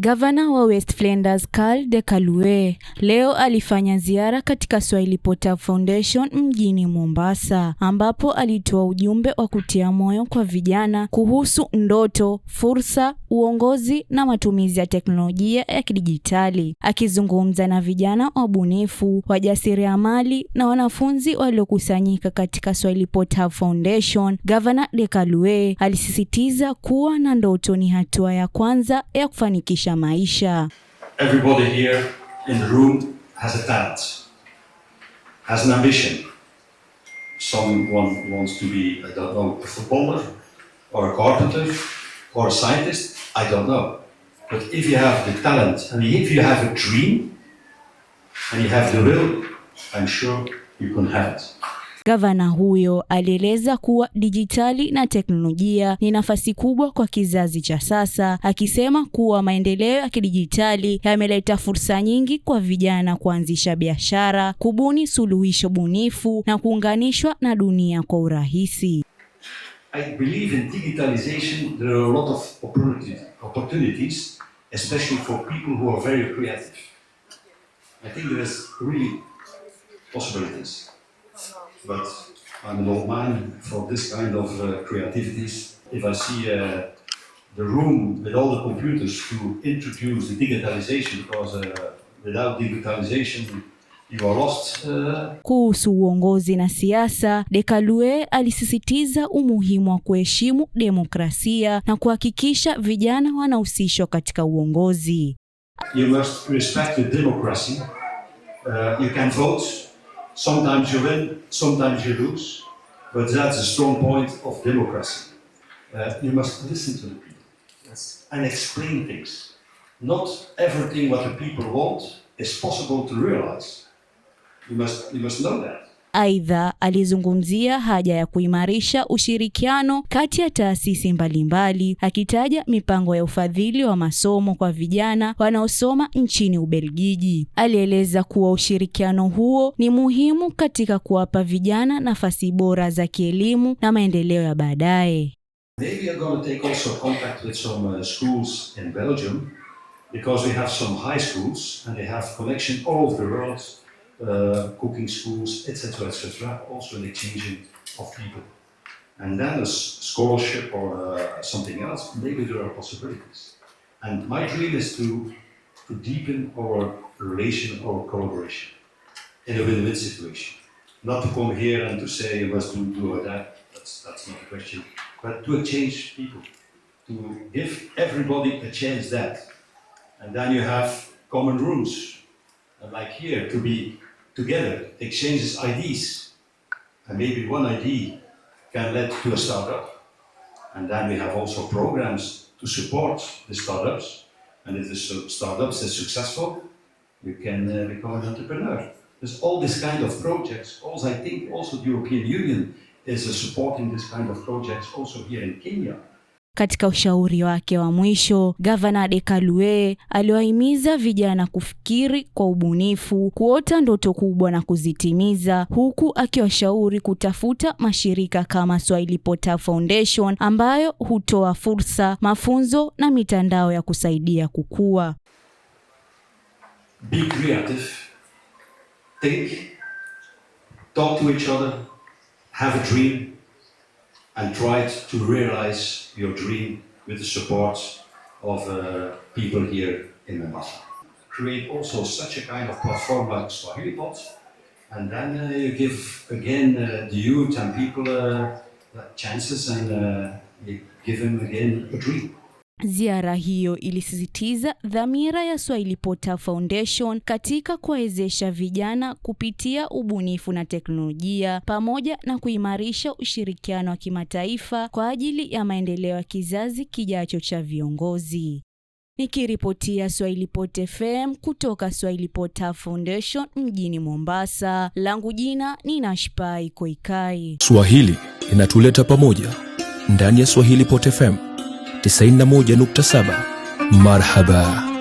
Gavana wa West Flanders Karl de Kaluwe leo alifanya ziara katika Swahili Pot Foundation mjini Mombasa, ambapo alitoa ujumbe wa kutia moyo kwa vijana kuhusu ndoto, fursa, uongozi na matumizi ya teknolojia ya kidijitali. Akizungumza na vijana wabunifu, wajasiriamali na wanafunzi waliokusanyika katika Swahili Pot Foundation, Gavana de Kaluwe alisisitiza kuwa na ndoto ni hatua ya kwanza ya kufanikisha maisha. Everybody here in the room has a talent, has an ambition. Someone wants to be, I don't know, a footballer or a carpenter or a scientist, I don't know. But if you have the talent and if you have a dream and you have the will, I'm sure you can have it. Gavana huyo alieleza kuwa dijitali na teknolojia ni nafasi kubwa kwa kizazi cha sasa, akisema kuwa maendeleo ya kidijitali yameleta fursa nyingi kwa vijana kuanzisha biashara, kubuni suluhisho bunifu na kuunganishwa na dunia kwa urahisi. I believe in digitalization. There are a lot of opportunities, especially for people who are very creative. I think there is really possibilities. But I'm an old man for this kind of creativities. If I see the room with all the computers to introduce the digitalization, because without digitalization you are lost. Kuhusu uongozi na siasa, de Kaluwe alisisitiza umuhimu wa kuheshimu demokrasia na kuhakikisha vijana wanahusishwa katika uongozi. You must respect the democracy. You can vote. Sometimes you win, sometimes you lose, but that's a strong point of democracy. You must listen to the people and explain things. Not everything what the people want is possible to realize. You must know that. Aidha, alizungumzia haja ya kuimarisha ushirikiano kati ya taasisi mbalimbali, akitaja mipango ya ufadhili wa masomo kwa vijana wanaosoma nchini Ubelgiji. Alieleza kuwa ushirikiano huo ni muhimu katika kuwapa vijana nafasi bora za kielimu na maendeleo ya baadaye. Maybe I'm going to take also contact with some schools in Belgium, because we have some high schools and they have connection all over the world. Cooking schools, etc., also an exchanging of people. And then a scholarship or something else, maybe there are possibilities. And my dream is to deepen our relation, our collaboration in a win-win situation. Not to come here and to say you must do or that, that's not the question, but to exchange people, to give everybody a chance that. And then you have common rules, like here, to be together, exchanges ideas, and maybe one idea can lead to a startup. And then we have also programs to support the startups, and if the startups is successful, you can become an entrepreneur. There's all this kind of projects. Also, I think also the European Union is supporting this kind of projects also here in Kenya. Katika ushauri wake wa mwisho, Gavana de Kaluwe aliwahimiza vijana kufikiri kwa ubunifu, kuota ndoto kubwa na kuzitimiza, huku akiwashauri kutafuta mashirika kama Swahili Pot Foundation ambayo hutoa fursa, mafunzo na mitandao ya kusaidia kukua. Be creative. Think. Talk to each other. Have a dream. And try to realize your dream with the support of people here in Mombasa. Create also such a kind of platform like Swahili Pot, and then you give again the youth and people chances, and you give them again a dream. Ziara hiyo ilisisitiza dhamira ya Swahili Pot Foundation katika kuwezesha vijana kupitia ubunifu na teknolojia, pamoja na kuimarisha ushirikiano wa kimataifa kwa ajili ya maendeleo ya kizazi kijacho cha viongozi. Nikiripotia Swahili Pot FM kutoka Swahili Pot Foundation mjini Mombasa, langu jina ni Nashpai Koikai. Swahili inatuleta pamoja ndani ya Swahili Pot FM 91.7. Marhaba.